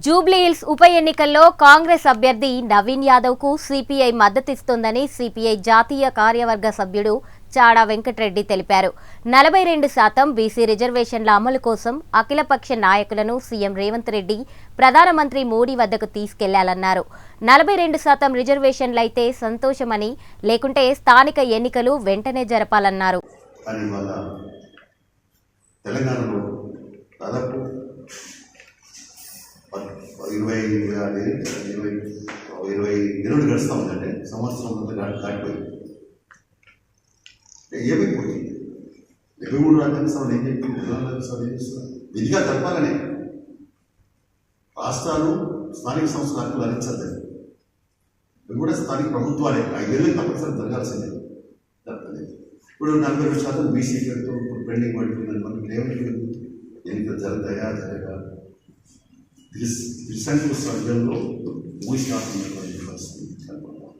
జూబ్లీహిల్స్ ఉప ఎన్నికల్లో కాంగ్రెస్ అభ్యర్థి నవీన్ యాదవ్ కు సిపిఐ మద్దతిస్తోందని సిపిఐ జాతీయ కార్యవర్గ సభ్యుడు చాడా వెంకటరెడ్డి తెలిపారు. 42% బీసీ రిజర్వేషన్ల అమలు కోసం అఖిలపక్ష నాయకులను సీఎం రేవంత్ రెడ్డి ప్రధానమంత్రి మోడీ వద్దకు తీసుకెళ్లాలన్నారు. 42% రిజర్వేషన్లైతే సంతోషమని, లేకుంటే స్థానిక ఎన్నికలు వెంటనే జరపాలన్నారు. తెలంగాణలో దాదాపు 28 గడుస్తూ ఉందంటే సంవత్సరం అంతా దాటిపోయింది. ఏమైపోయింది 23 రాజ్యాంగ సభలు ఏం చెప్పింది, 24 సభలు ఏం చేస్తున్నారు? విధిగా జరపాలని రాష్ట్రాలు స్థానిక సంస్థల హక్కులు అందించద్దు. ఇవి కూడా స్థానిక ప్రభుత్వాలే 5 ఏళ్ళకి తప్పనిసరి జరగాల్సిందే. జరగలేదు. ఇప్పుడు 42% బీసీ పేరుతో ఇప్పుడు పెండింగ్ పడిపోయిందని మనకి ఏమైపోయింది? ఎన్నికలు జరుగుతాయా జరగా రీసెంట్ సర్జన్లో ఊహిస్తున్నటువంటి పరిస్థితి కనపడతాం.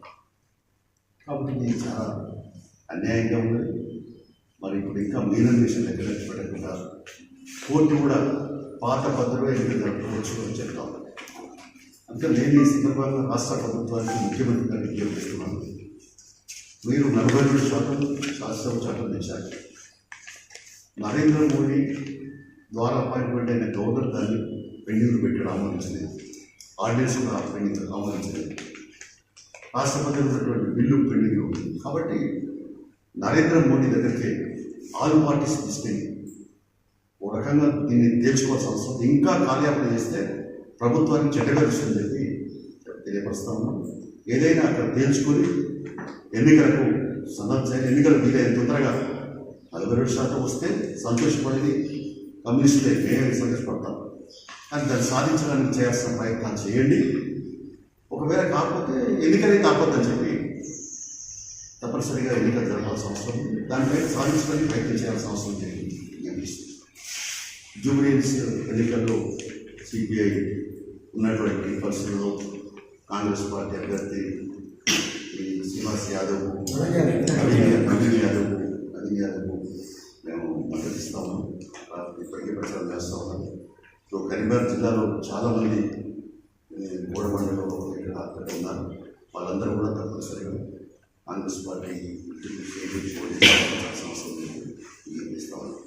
కాబట్టి ఇది చాలా అన్యాయంగా ఉన్నది. మరి ఇప్పుడు ఇంకా మీనల్ విషయం ఎక్కడ పెట్టకుండా కోర్టు కూడా పాత పద్ధతిలో ఎన్నికలు జరపవచ్చు అని చెప్తా ఉంది. అందుకే నేను ఈ సందర్భంగా రాష్ట్ర ప్రభుత్వానికి ముఖ్యమంత్రి గారికి విజ్ఞప్తిస్తున్నాను. మీరు 42% శాసనసభ చట్టం తెచ్చారు. నరేంద్ర మోడీ ద్వారా అపాయింట్మెంట్ అయిన గవర్నర్ దాన్ని పెండింగ్ పెట్టడం ఆమోదించలేదు. ఆర్డినెన్స్ కూడా పెండింగ్ ఆమోదించలేదు. రాష్ట్రపతి ఉన్నటువంటి బిల్లు పెండింగ్ ఉంది. కాబట్టి నరేంద్ర మోడీ దగ్గరికి ఆల్ పార్టీస్ తీసుకెళ్ళి ఓ రకంగా దీన్ని తేల్చుకోవాల్సిన అవసరం. ఇంకా కాలయాపన చేస్తే ప్రభుత్వానికి చెడ్డగా వస్తుందని చెప్పి తెలియపరుస్తా ఉన్నాం. ఏదైనా అక్కడ తేల్చుకొని ఎన్నికలకు సన్నద్ధ ఎన్నికలు వీలైన తొందరగా 42% వస్తే సంతోషపడేది కమ్యూనిస్టులే, మేమే సంతోషపడతాం. కానీ దాన్ని సాధించడానికి చేయాల్సిన ప్రయత్నాలు చేయండి. ఒకవేళ కాకపోతే ఎన్నికలే కాకపోద్దని చెప్పి తప్పనిసరిగా ఎన్నికలు జరపాల్సిన అవసరం ఉంది. దానిపై సాధించడానికి ప్రయత్నం చేయాల్సిన అవసరం ఉంది. జూబ్లీహిల్స్ ఎన్నికల్లో సిపిఐ ఉన్నటువంటి పరిస్థితుల్లో కాంగ్రెస్ పార్టీ అభ్యర్థి శ్రీనివాస్ యాదవ్, నవీన్ యాదవ్ మేము మద్దతిస్తా ఉన్నాం. ఇప్పటికే ప్రచారం చేస్తూ ఉన్నాం. సో కరీంనగర్ జిల్లాలో చాలామంది గోడబండలో అక్కడ ఉన్నారు. వాళ్ళందరూ కూడా తప్పనిసరిగా కాంగ్రెస్ పార్టీ సంవత్సరం ఇస్తా ఉన్నారు.